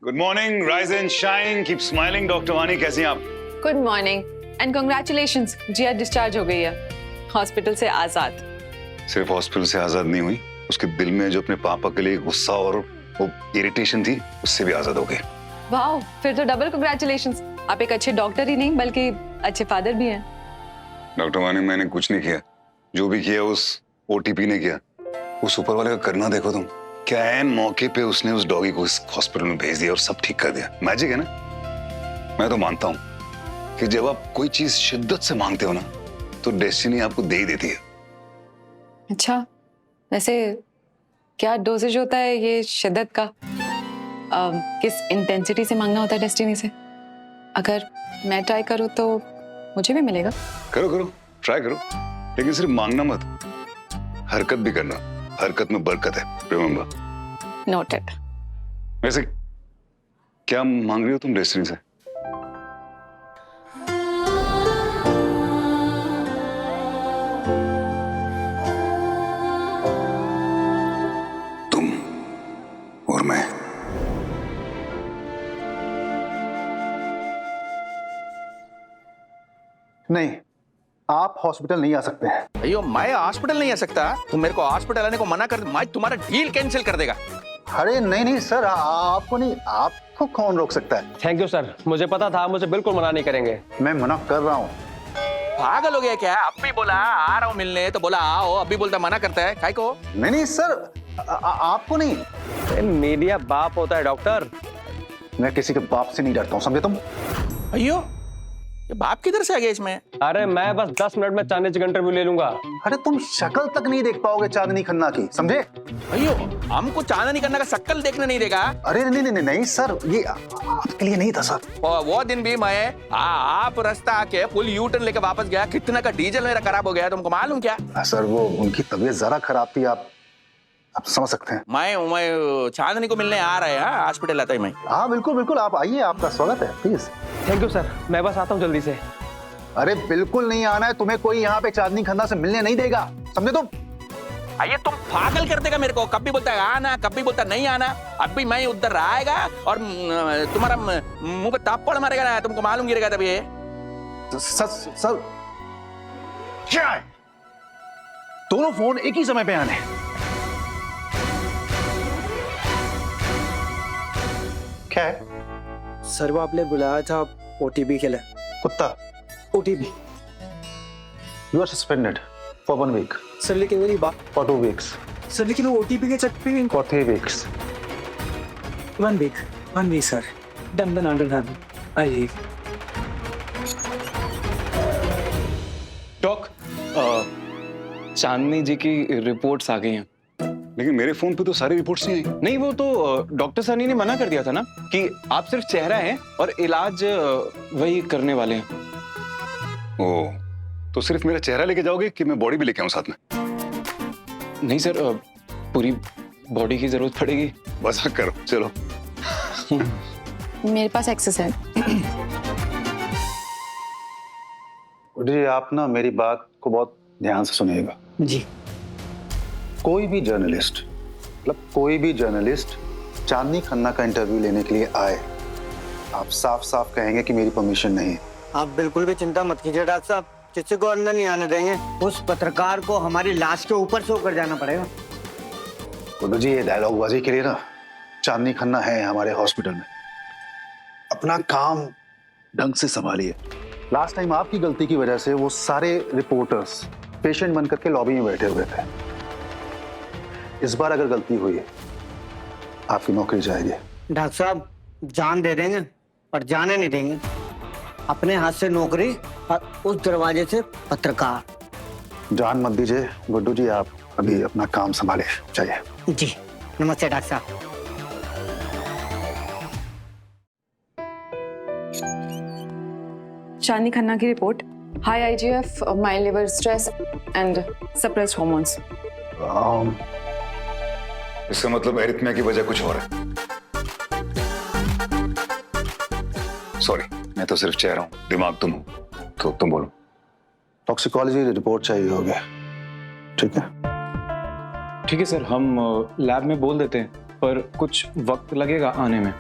Good morning, rise and shine, keep smiling. Doctor Vani कैसी हैं आप? Good morning and congratulations, Jiya discharge हो गई है हॉस्पिटल से आजाद। सिर्फ हॉस्पिटल से आजाद नहीं हुई, उसके दिल में जो अपने पापा के लिए गुस्सा और वो इरिटेशन थी, उससे भी आजाद हो गई। वाह, फिर तो डबल कांग्रेचुलेशंस। आप एक अच्छे डॉक्टर ही नहीं बल्कि अच्छे फादर भी हैं। डॉक्टर वानी, मैंने कुछ नहीं किया, जो भी किया उस ओटीपी ने किया। उस ऊपर वाले का करना देखो तुम, क्या ऐन मौके पे उसने उस डॉगी को इस हॉस्पिटल में भेज दिया और सब ठीक कर दिया। मैजिक है ना। मैं तो मानता हूँ कि जब आप कोई चीज शिद्दत से मांगते हो ना, तो डेस्टिनी आपको दे ही देती है। अच्छा, वैसे क्या डोजेज होता है ये शिद्दत का? किस इंटेंसिटी से मांगना होता है डेस्टिनी से? अगर मैं ट्राई करूँ तो मुझे भी मिलेगा? करो करो, ट्राई करो, लेकिन सिर्फ मांगना मत, हरकत भी करना। हरकत में बरकत है, रिमेंबर। नोटेड। वैसे क्या मांग रही हो तुम डेस्टिनी से? तुम और मैं। नहीं, आप हॉस्पिटल नहीं आ सकते हैं। अयो, मैं हॉस्पिटल नहीं आ सकता? तुम मेरे को हॉस्पिटल आने को मना कर, मैं तुम्हारा डील कैंसिल कर देगा। अरे नहीं नहीं सर, आपको नहीं, आपको कौन रोक सकता है? थैंक यू सर, मुझे पता था, मुझे बिल्कुल मना नहीं करेंगे। मैं मना कर रहा हूँ। पागल हो गया क्या? अब भी बोला आ रहा हूँ मिलने, तो बोला आओ, अभी बोलता मना करता है, काय को? नहीं नहीं सर, आपको नहीं। मीडिया बाप होता है डॉक्टर। मैं किसी के बाप से नहीं डरता हूँ, समझे तुम? अयो, ये बाप किधर से आ गया इसमें? अरे मैं बस 10 मिनट में चांदनी जी का इंटरव्यू ले लूंगा। अरे तुम शक्ल तक नहीं देख पाओगे चांदनी खन्ना की, समझे? अयो, हमको चांदनी करने का शक्ल देखने नहीं देगा। अरे नहीं नहीं नहीं नहीं सर, ये आपके लिए नहीं था सर। और वो दिन भी मैं आप रास्ता आके फुल यू टर्न लेके वापस गया, कितना का डीजल मेरा खराब हो गया, तुमको मालूम क्या? सर वो उनकी तबीयत जरा खराब थी, आप समझ सकते हैं। मैं चांदनी को मिलने आ रहा है, हॉस्पिटल आता है मैं। हाँ बिल्कुल बिल्कुल, आप आइए, आपका स्वागत है, प्लीज। थैंक यू सर, मैं बस आता हूँ जल्दी से। अरे बिल्कुल नहीं आना है, तुम्हें कोई यहाँ पे चांदनी खन्ना से मिलने नहीं देगा, समझे तुम? आइए, तुम पागल कर देगा मेरे को। कभी बोलता है आना, कभी बोलता नहीं आना। अभी मैं उधर आएगा और तुम्हारा मुंह पे तापड़ मारेगा ना, तुमको मालूम गिरेगा तभी। सर क्या है? दोनों फोन एक ही समय पे आने? क्या है सर? वो आपने बुलाया था ओटीपी के लिए। कुत्ता? OTP you are suspended for 1 week. Sir लेकिन मेरी बात। For 2 weeks. सर लेकिन वो ओटीपी के चक्कर में। For 3 weeks. 1 week sir. Done. आइए। डॉक, चांदनी जी की रिपोर्ट्स आ गई हैं। लेकिन मेरे फोन पे तो सारी रिपोर्ट्स नहीं आई। नहीं, वो तो डॉक्टर सनी ने मना कर दिया था ना कि आप सिर्फ चेहरा हैं और इलाज वही करने वाले हैं। ओ, तो सिर्फ मेरा चेहरा लेके जाओगे कि मैं बॉडी भी लेके आऊं साथ में? नहीं सर, पूरी बॉडी की जरूरत पड़ेगी। मजाक करो, चलो। मेरे पास एक्सेस है। जी आप ना मेरी बात को बहुत ध्यान से सुनिएगा। जी। कोई भी जर्नलिस्ट, मतलब कोई भी जर्नलिस्ट चांदनी खन्ना का इंटरव्यू लेने के लिए आए, आप साफ साफ कहेंगे कि मेरी परमिशन नहीं है। आप बिल्कुल भी चिंता मत कीजिए डॉक्टर साहब, किसी को अंदर नहीं आने देंगे। उस पत्रकार को हमारी लाश के ऊपर से होकर जाना पड़ेगा। गुड्डू जी, ये डायलॉग बाजी के लिए ना, चांदनी खन्ना है हमारे हॉस्पिटल में, अपना काम ढंग से संभालिए। लास्ट टाइम आपकी गलती की वजह से वो सारे रिपोर्टर्स पेशेंट बनकर के लॉबी में बैठे हुए थे। इस बार अगर गलती हुई आपकी नौकरी जाएगी। डॉक्टर साहब जान दे देंगे पर जाने नहीं देंगे। अपने हाथ से नौकरी और उस दरवाजे से पत्रकार। जान मत दीजिए गुड्डू जी, आप अभी अपना काम संभाले चाहिए। जी नमस्ते डॉक्टर साहब। चांदनी खन्ना की report, high IGF, mild liver stress and suppressed hormones. इसका मतलब एरिथमिया की वजह कुछ और है। सॉरी, मैं तो सिर्फ चेहरा हूं, दिमाग तुम हो, तो तुम बोलो। टॉक्सिकोलॉजी रिपोर्ट चाहिए होगी, ठीक है? ठीक है सर, हम लैब में बोल देते हैं, पर कुछ वक्त लगेगा आने में।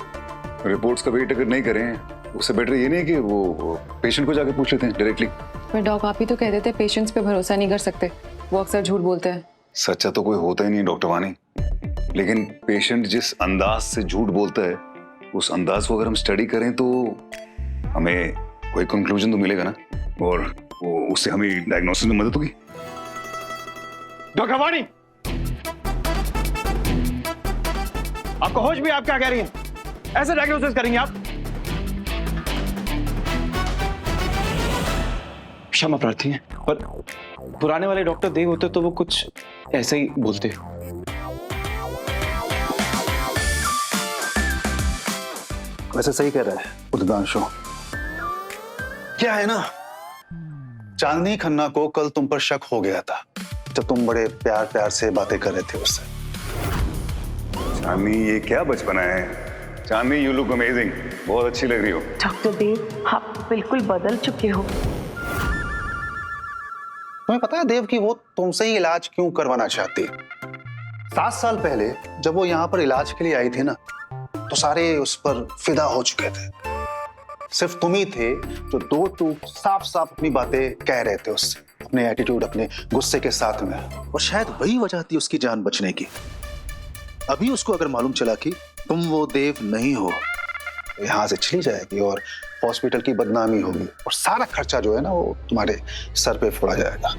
रिपोर्ट्स का वेट अगर नहीं करें उससे बेटर ये नहीं कि वो पेशेंट को जाके पूछ लेते हैं डायरेक्टली। पर डॉक आप ही तो कहते थे पेशेंट्स पे भरोसा नहीं कर सकते, वो अक्सर झूठ बोलते हैं। सच्चा तो कोई होता ही नहीं डॉक्टर वानी, लेकिन पेशेंट जिस अंदाज से झूठ बोलता है उस अंदाज को अगर हम स्टडी करें तो हमें कोई कंक्लूजन तो मिलेगा ना, और वो उससे हमें डायग्नोसिस में मदद होगी। डॉक्टर वानी, आपको होश भी, आप क्या कह रही हैं? ऐसे डायग्नोसिस करेंगे आप? क्षमा प्रार्थी हैं, पर पुराने वाले डॉक्टर देव होते तो वो कुछ ऐसे ही बोलते। वैसे सही कह रहा है उद्गांशु। क्या है ना, चांदनी खन्ना को कल तुम पर शक हो गया था जब तुम बड़े प्यार प्यार से बातें कर रहे थे उससे। चांदनी, ये क्या बचपना है। चांदनी, यू लुक अमेजिंग, बहुत अच्छी लग रही हो। डॉक्टर देव, आप बिल्कुल बदल चुके हो। तुम्हें पता है देव कि वो तुमसे ही इलाज क्यों करवाना चाहती? 7 साल पहले जब वो यहाँ पर इलाज के लिए आई थी ना, तो सारे उस पर फिदा हो चुके थे। सिर्फ तुम ही थे जो दो टूक साफ साफ अपनी बातें कह रहे थे उससे, अपने एटीट्यूड, अपने गुस्से के साथ में। और शायद वही वजह थी उसकी जान बचने की। अभी उसको अगर मालूम चला कि तुम वो देव नहीं हो, तो यहाँ से चली जाएगी और हॉस्पिटल की बदनामी होगी, और सारा खर्चा जो है ना वो तुम्हारे सर पे फोड़ा जाएगा।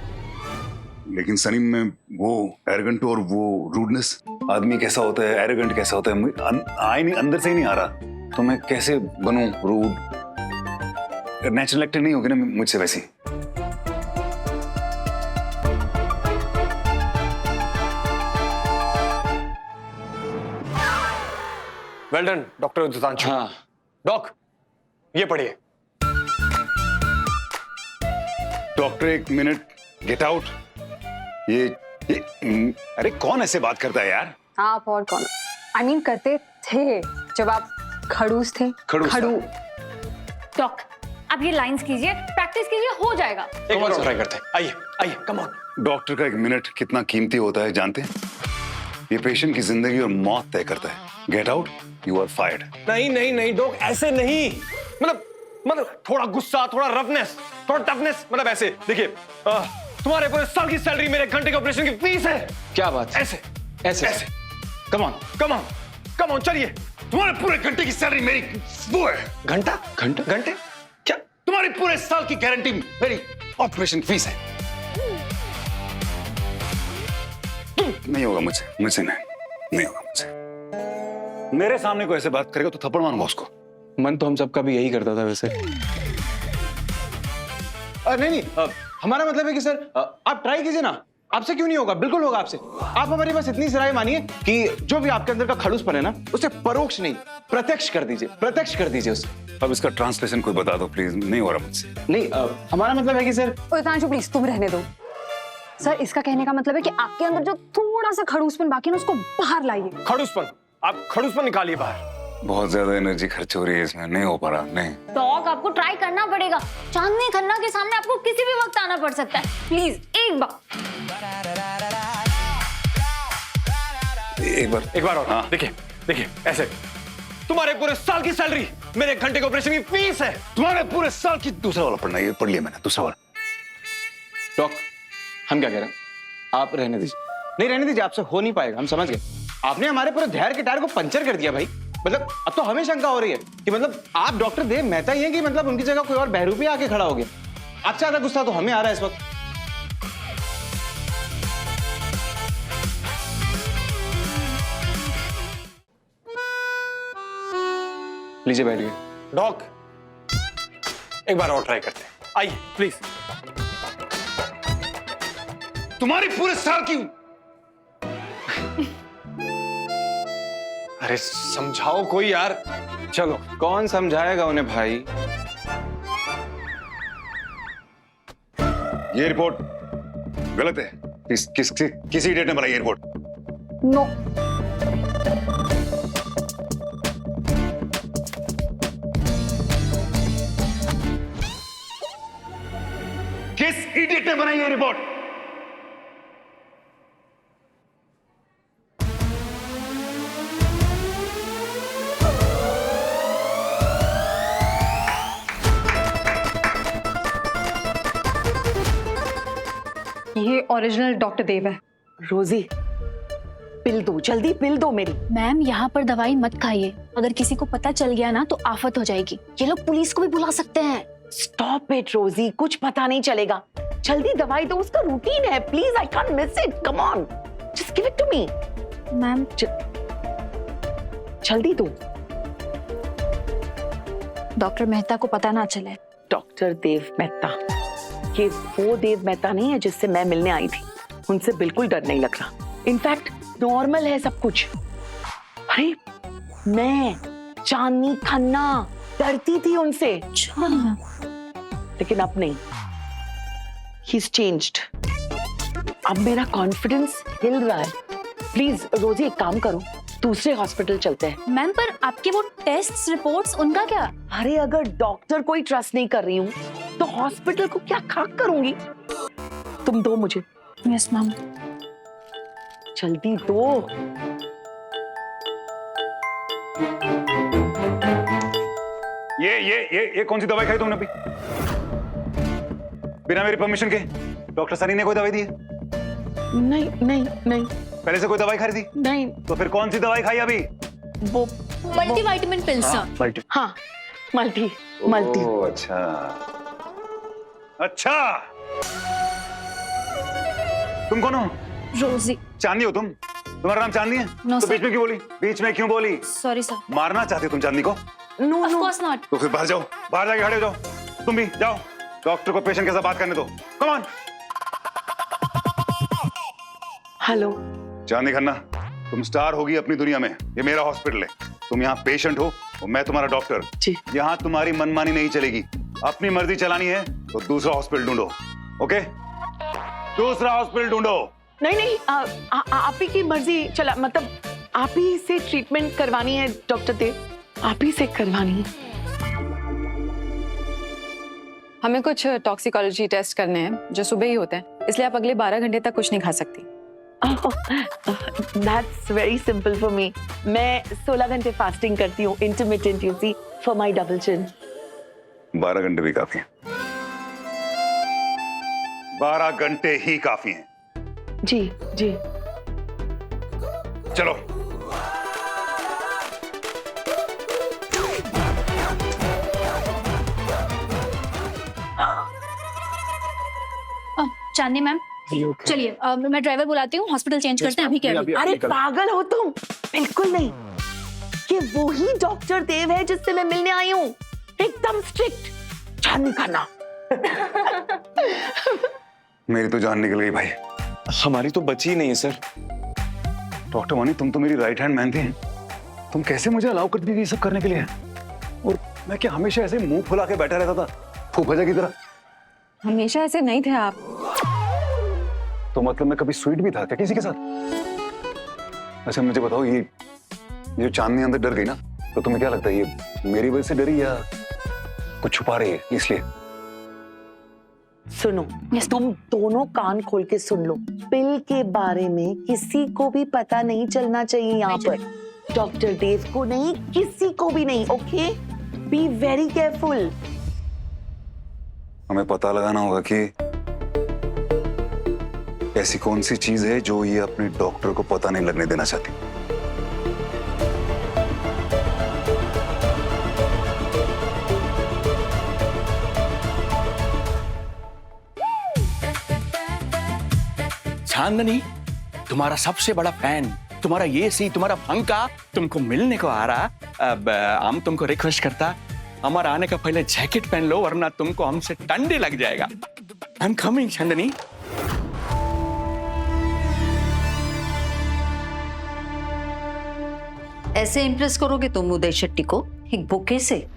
लेकिन सनी, में वो एरोगेंट और वो रूडनेस, आदमी कैसा होता है, एरोगेंट कैसा होता है, आई नहीं, अंदर से ही नहीं आ रहा। तो मैं कैसे बनूं रूड? नेचुरल एक्टर नहीं होगी ना मुझसे वैसी। Well done doctor Udgamshu. हाँ डॉक, ये पढ़िए। डॉक्टर, एक मिनट, गेट आउट। ये अरे कौन ऐसे बात करता है यार? आप और कौन? I mean, करते थे जब आप खड़ूस थे। खड़ू। डॉक, अब ये लाइंस कीजिए, प्रैक्टिस कीजिए, हो जाएगा। एक बार ट्राई करते हैं। आइए आइए, कम ऑन। डॉक्टर का एक मिनट कितना कीमती होता है जानते हैं? ये पेशेंट की जिंदगी और मौत तय करता है। Get out, you are fired. नहीं नहीं नहीं डॉक, ऐसे नहीं। मतलब थोड़ा गुस्सा, थोड़ा रफनेस, थोड़ा टफनेस, मतलब ऐसे। देखिए, तुम्हारे पूरे साल की सैलरी मेरे घंटे के ऑपरेशन की फीस है। क्या बात है? ऐसे ऐसे ऐसे। Come on come on come on, चलिए। तुम्हारे पूरे घंटे की सैलरी मेरी वो है। घंटा घंटा घंटे क्या? तुम्हारी पूरे साल की गारंटी मेरी ऑपरेशन फीस है। नहीं होगा मुझसे नहीं होगा मुझसे। मेरे सामने कोई ऐसे बात करेगा तो थप्पड़ मारूंगा उसको। मन तो हम सबका भी यही करता था वैसे। नहीं, हमारा मतलब है कि सर आप ट्राई कीजिए ना। आपसे क्यों नहीं होगा? बिल्कुल होगा आपसे। आप हमारी बस इतनी सराय मानिए कि जो भी आपके अंदर का खड़ूसपन है ना, उसे परोक्ष नहीं, प्रत्यक्ष कर दीजिए उसे। अब इसका ट्रांसलेशन कोई बता दो प्लीज। नहीं हो रहा मुझसे। नहीं, हमारा मतलब है कि सर। उद्गांशु प्लीज, तुम रहने दो। सर, इसका कहने का मतलब है कि आपके अंदर जो थोड़ा सा खड़ूसपन बाकी है ना, उसको बाहर लाइए। खड़ूसपन, आप खड़ूसपन निकालिए बाहर। बहुत ज्यादा एनर्जी खर्च हो रही है इसमें, नहीं हो पा रहा। नहीं डॉक, आपको ट्राई करना पड़ेगा। चांदनी खन्ना के सामने आपको किसी भी वक्त आना पड़ सकता है। प्लीज एक बार एक बार और। हाँ। देखिए ऐसे। तुम्हारे पूरे साल की सैलरी मेरे एक घंटे के ऑपरेशन की फीस है। तुम्हारे पूरे साल की। दूसरा वाला पढ़ना, ये पढ़ लिया मैंने, दूसरा वाला। डॉक, हम क्या कह रहे हैं? आप रहने दीजिए। नहीं, रहने दीजिए, आपसे हो नहीं पाएगा, हम समझ गए। आपने हमारे पूरे धैर्य के टायर को पंचर कर दिया भाई। मतलब अब तो हमें शंका हो रही है कि मतलब आप डॉक्टर देव मेहता ही हैं कि मतलब उनकी जगह कोई और बहरूपी आके खड़ा हो गया। आपसे ज्यादा गुस्सा तो हमें आ रहा है इस वक्त। लीजिए, बैठिए। डॉक, एक बार और ट्राई करते हैं। आइए प्लीज। तुम्हारी पूरे साल की। अरे समझाओ कोई यार। चलो, कौन समझाएगा उन्हें भाई? ये रिपोर्ट गलत है। किसी डेट ने बनाई ये रिपोर्ट? नो। किस इडियट ने बनाई ये रिपोर्ट? ये ओरिजिनल डॉक्टर देव है। रोजी पिल दो, जल्दी पिल दो मेरी। मैम यहाँ पर दवाई मत खाइए, अगर किसी को पता चल गया ना तो आफत हो जाएगी। ये लोग पुलिस को भी बुला सकते हैं। स्टॉप इट रोजी, कुछ पता नहीं चलेगा। जल्दी दवाई दो, उसका रूटीन है। Please, I can't miss it. Come on, just give it to me. Ma'am जल्दी दो। डॉक्टर मेहता को पता ना चले। डॉक्टर देव मेहता, ये वो देव मेहता नहीं है जिससे मैं मिलने आई थी। उनसे बिल्कुल डर नहीं लग रहा। इनफैक्ट नॉर्मल है सब कुछ। अरे मैं चांदनी खन्ना डरती थी उनसे, लेकिन अब नहीं। He's changed. अब मेरा कॉन्फिडेंस हिल रहा है। प्लीज रोजी एक काम करो, दूसरे हॉस्पिटल चलते हैं। मैम पर आपके वो टेस्ट रिपोर्ट्स उनका क्या? अरे अगर डॉक्टर को ही ट्रस्ट नहीं कर रही हूँ तो हॉस्पिटल को क्या खाक करूंगी। तुम दो मुझे। Yes ma'am. जल्दी दो। ये कौन सी दवाई खाई तुमने अभी? बिना मेरी परमिशन के डॉक्टर सनी ने कोई दवाई दी है? नहीं नहीं नहीं। पहले से कोई दवाई खाई थी? नहीं। तो फिर कौन सी दवाई खाई अभी? वो मल्टीविटामिन पिल्स सर। हाँ, मल्टी मल्टी। ओह, अच्छा अच्छा। तुम कौन हो? रोजी। चांदनी हो तुम? तुम्हारा नाम चांदनी है? No, तो sir. बीच में क्यों बोली? बीच में क्यों बोली? Sorry sir. मारना चाहती हो तुम चांदनी को? No of no. Course not. तो फिर बाहर जाओ, बाहर जाके खड़े हो जाओ। तुम भी जाओ, डॉक्टर को पेशेंट के साथ बात करने दो। Come on. हेलो। चांदनी खन्ना, तुम स्टार होगी अपनी दुनिया में। ये मेरा हॉस्पिटल है, तुम यहाँ पेशेंट हो और मैं तुम्हारा डॉक्टर। जी। यहाँ तुम्हारी मनमानी नहीं चलेगी। अपनी मर्जी चलानी है तो दूसरा हॉस्पिटल ढूंढो। ओके, दूसरा हॉस्पिटल ढूंढो। नहीं नहीं, आप ही की मर्जी चला, मतलब आप ही से ट्रीटमेंट करवानी है डॉक्टर देव, आप ही से करवानी है। हमें कुछ टॉक्सिकोलॉजी टेस्ट करने हैं जो सुबह ही होते हैं, इसलिए आप अगले 12 घंटे तक कुछ नहीं खा सकती। That's very simple for me. मैं 16 घंटे फास्टिंग करती हूँ, intermittent you see, for my double chin. 12 घंटे भी काफी हैं। 12 घंटे ही काफी हैं। जी जी। चलो। चांदनी मैम चलिए, मैं ड्राइवर बुलाती हूँ, हॉस्पिटल चेंज करते हैं अभी के अभी। अरे पागल हो तुम? बिल्कुल नहीं। ये वो ही डॉक्टर देव है जिससे मैं मिलने आई हूँ, एकदम स्ट्रिक्ट। चांदनी खन्ना। मेरी तो जान निकल गई भाई। हमारी तो बची ही नहीं है सर। डॉक्टर वानी, तुम तो मेरी राइट हैंड मैन थी। तुम कैसे मुझे अलाउ करती थी ये सब करने के लिए? और मैं क्या हमेशा ऐसे मुंह फुला के बैठा रहता था फूफाजा की तरह? हमेशा ऐसे नहीं थे आप। तो मतलब मैं कभी स्वीट भी था क्या किसी के साथ? अच्छा मुझे बताओ, ये जो चांदनी अंदर डर गई ना, तो तुम्हें क्या लगता है ये मेरी वजह से डरी या कुछ छुपा रही है इसलिए? सुनो, तुम दोनों कान खोल के सुन लो। पिल के बारे में किसी को भी पता नहीं चलना चाहिए यहाँ पर। डॉक्टर देव को नहीं, किसी को भी नहीं। Okay, be very careful. हमें पता लगाना होगा कि ऐसी कौन सी चीज है जो ये अपने डॉक्टर को पता नहीं लगने देना चाहती। चांदनी, तुम्हारा सबसे बड़ा फैन, तुम्हारा ये सी, तुम्हारा पंखा तुमको मिलने को आ रहा। अब हम तुमको रिक्वेस्ट करता, हमारा आने का पहले जैकेट पहन लो, वरना तुमको हमसे ठंडी लग जाएगा। आई एम कमिंग चांदनी। ऐसे इम्प्रेस करोगे तुम उदय शेट्टी को एक बुके से?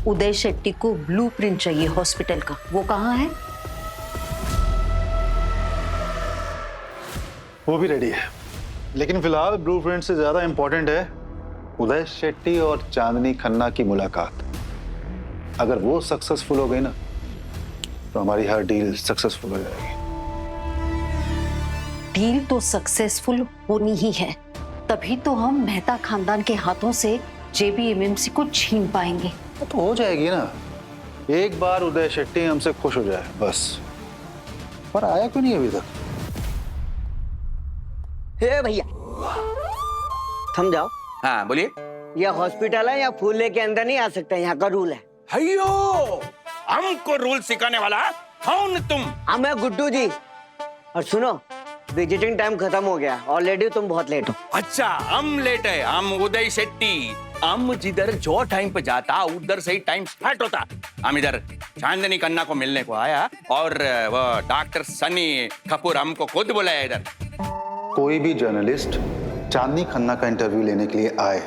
उदय शेट्टी को ब्लूप्रिंट चाहिए हॉस्पिटल का, वो कहाँ है? वो भी रेडी है, लेकिन फिलहाल ब्लूप्रिंट से ज्यादा इंपॉर्टेंट है उदय शेट्टी और चांदनी खन्ना की मुलाकात। अगर वो सक्सेसफुल हो गई ना, तो हमारी हर डील सक्सेसफुल हो जाएगी। डील तो सक्सेसफुल होनी ही है, तभी तो हम मेहता खानदान के हाथों से JBMMC को छीन पाएंगे। तो हो जाएगी ना, एक बार उदय शेट्टी हमसे खुश हो जाए बस। पर आया क्यों नहीं अभी तक? हे भैया थम जाओ। हाँ बोलिए। ये हॉस्पिटल है, या फूल लेके अंदर नहीं आ सकते, यहाँ का रूल है। अयो, हमको रूल सिखाने वाला कौन तुम? हम है गुड्डू जी। और सुनो, विजिटिंग टाइम खत्म हो गया ऑलरेडी, तुम बहुत लेट हो। अच्छा, हम लेट है। हम उदय शेट्टी। हम जिधर जो टाइम पे जाता उधर से ही टाइम स्टार्ट होता। हम इधर चांदनी खन्ना को मिलने को आया और वो डॉक्टर सनी कपूर हमको खुद बुलाया इधर। कोई भी जर्नलिस्ट चांदनी खन्ना का इंटरव्यू लेने के लिए आए,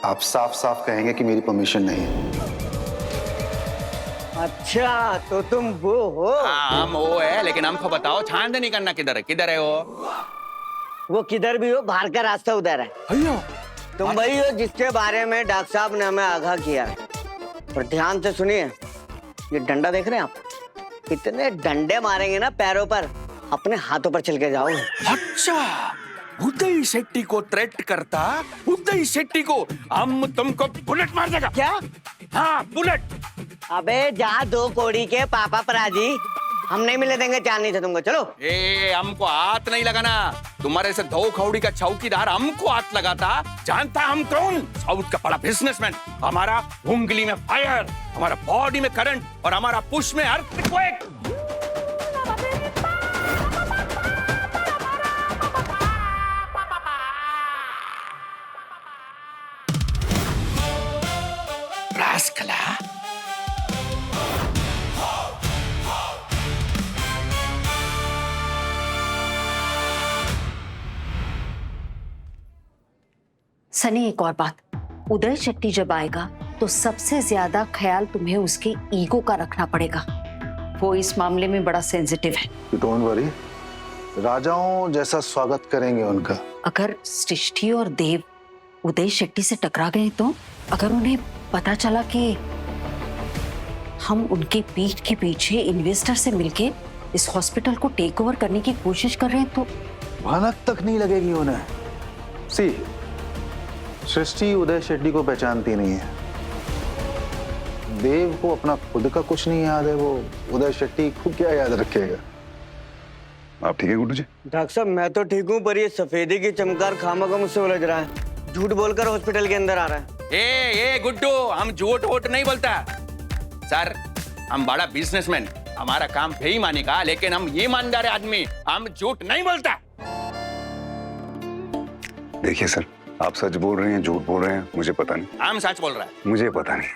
आप साफ साफ कहेंगे कि मेरी परमिशन नहीं है। अच्छा, तो तुम वो हो? हाँ, हम वो है, लेकिन हमको बताओ चांदनी खन्ना किधर है? किधर है वो किधर भी हो, बाहर का रास्ता उधर है। अयो, तुम वही हो जिसके बारे में डॉक्टर साहब ने हमें आगाह किया है। पर ध्यान से सुनिए, ये डंडा देख रहे हैं आप? इतने डंडे मारेंगे ना पैरों पर, अपने हाथों पर चल के जाओगे। अच्छा, उदय शेट्टी को थ्रेट करता, उदय शेट्टी को हम तुमको बुलेट मार देगा। क्या? हाँ, बुलेट। अबे जा दो कोड़ी के पापा पराजी, हम नहीं मिले देंगे चांदनी से तुमको। चलो। ए, हमको हाथ नहीं लगाना। तुम्हारे से दो खौड़ी का चौकीदार हमको हाथ लगाता। जानता हम कौन? साउथ का बड़ा बिजनेसमैन। हमारा उंगली में फायर, हमारा बॉडी में करंट और हमारा पुश में अर्थक्वेक। रास्कला। सनी, एक और बात, उदय शेट्टी जब आएगा तो सबसे ज्यादा ख्याल तुम्हें उसके ईगो का रखना पड़ेगा। वो इस मामले में बड़ा सेंसिटिव है। डोंट वरी, राजाओं जैसा स्वागत करेंगे उनका। अगर सृष्टि और देव उदय शेट्टी से टकरा गए तो, अगर उन्हें पता चला कि हम उनके पीठ के पीछे इन्वेस्टर से मिलके इस हॉस्पिटल को टेक ओवर करने की कोशिश कर रहे हैं तो भनक तक नहीं लगेगी उन्हें। सी, सृष्टि उदय शेट्टी को पहचानती नहीं है। देव को अपना खुद का कुछ नहीं याद है, वो उदय शेट्टी को क्या याद रखेगा? आप ठीक है गुड्डू जी? डॉक्टर साहब मैं तो ठीक हूँ, पर ये सफेदी की चमकार खामखा मुझसे उलझ रहा है। झूठ बोलकर हॉस्पिटल के अंदर आ रहा है। ए गुड्डू, हम झूठ वोट नहीं बोलता सर। हम बड़ा बिजनेसमैन, हमारा काम बेईमानी का, लेकिन हम ईमानदार आदमी, हम झूठ नहीं बोलता। देखिए सर, आप सच बोल रहे हैं झूठ बोल रहे हैं मुझे पता नहीं। हम सच बोल रहा है। मुझे पता नहीं,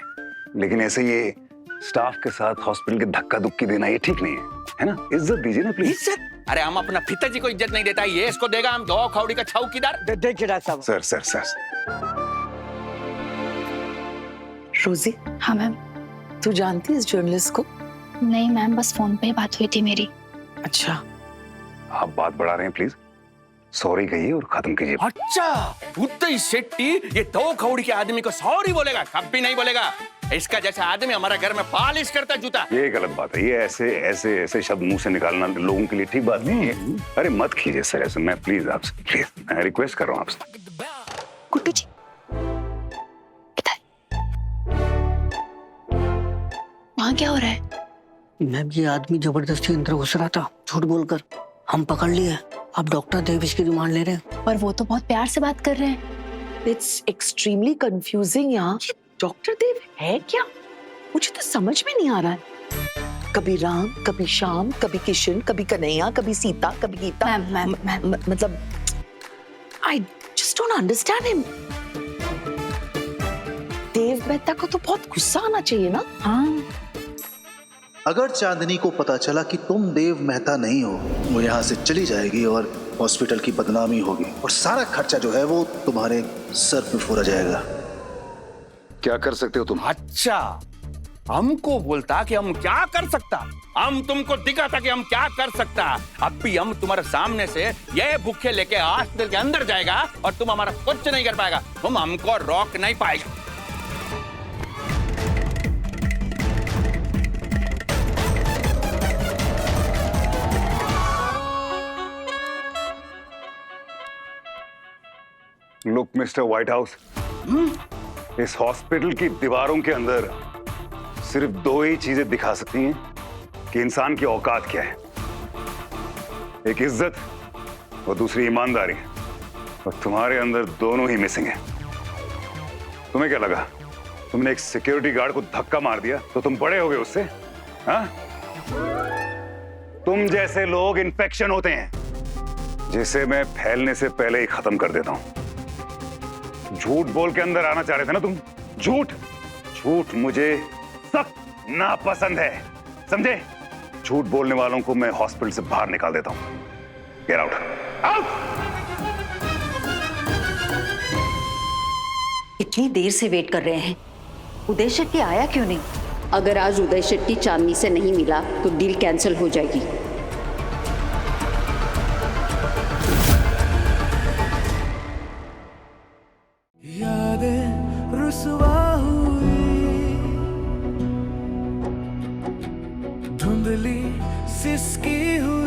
लेकिन ऐसे ये स्टाफ के साथ हॉस्पिटल के धक्का धुक्की देना ये ठीक नहीं है ना? इज्जत दीजिए ना प्लीज। इज्जत? अरे हम अपना पिताजी को इज्जत नहीं देता, ये इसको देगा। हम दो खौड़ी का चौकीदार। देखिए डॉक्टर साहब। सर सर सर रोजी। हाँ मैम। तू जानती है इस जर्नलिस्ट को? नहीं मैम, बस फोन पे बात हुई थी मेरी। अच्छा, आप बात बढ़ा रहे हैं, प्लीज सॉरी कहिए और खत्म कीजिए। अच्छा, उदय शेट्टी ये दो खौड़ी के आदमी को सॉरी बोलेगा? कभी नहीं बोलेगा। इसका जैसा आदमी हमारा घर में पालिश करता जूता। ये गलत बात है, ये ऐसे ऐसे ऐसे शब्द मुंह से निकालना लोगों के लिए ठीक बात नहीं है। अरे मत कीजिए सर ऐसे, मैं प्लीज आपसे, प्लीज मैं रिक्वेस्ट कर रहा हूँ आपसे। गुड्डू जी, वहाँ क्या हो रहा है? मैम ये आदमी जबरदस्ती अंदर घुस रहा था, झूठ बोलकर हम पकड़ लिए। अब डॉक्टर देव इसकी रिमांड ले रहे हैं। पर वो तो बहुत प्यार से बात कर रहे हैं। इट्स एक्सट्रीमली कंफ्यूजिंग यार। ये डॉक्टर देव है क्या? मुझे तो समझ में नहीं आ रहा है। कभी राम, कभी श्याम, कभी किशन, कभी कन्हैया, कभी सीता, कभी गीता। मैम मतलब I just don't understand him. Dev Mehta को तो बहुत गुस्सा आना चाहिए ना? हाँ, अगर चांदनी को पता चला कि तुम देव मेहता नहीं हो, वो यहाँ से चली जाएगी और हॉस्पिटल की बदनामी होगी और सारा खर्चा जो है वो तुम्हारे सर पे फोड़ा जाएगा। क्या कर सकते हो तुम? अच्छा, हमको बोलता कि हम क्या कर सकता, हम तुमको दिखाता कि हम क्या कर सकता। अब भी हम तुम्हारे सामने से ये भूखे लेके हॉस्पिटल के अंदर जाएगा और तुम हमारा कुछ नहीं कर पाएगा, तुम हमको रोक नहीं पाएगा। लुक मिस्टर व्हाइट हाउस, इस हॉस्पिटल की दीवारों के अंदर सिर्फ दो ही चीजें दिखा सकती हैं कि इंसान की औकात क्या है। एक इज्जत और दूसरी ईमानदारी, और तुम्हारे अंदर दोनों ही मिसिंग है। तुम्हें क्या लगा तुमने एक सिक्योरिटी गार्ड को धक्का मार दिया तो तुम बड़े हो गए उससे? हाँ? तुम जैसे लोग इन्फेक्शन होते हैं जिसे मैं फैलने से पहले ही खत्म कर देता हूं। झूठ बोल के अंदर आना चाह रहे थे ना तुम? झूठ मुझे सख्त नापसंद है, समझे? झूठ बोलने वालों को मैं हॉस्पिटल से बाहर निकाल देता हूं। Get out, out. इतनी देर से वेट कर रहे हैं, उदय शेट्टी आया क्यों नहीं? अगर आज उदय शेट्टी चांदनी से नहीं मिला तो डील कैंसिल हो जाएगी। यादें रुसवा हुई, धुंधली सिसकी हुई।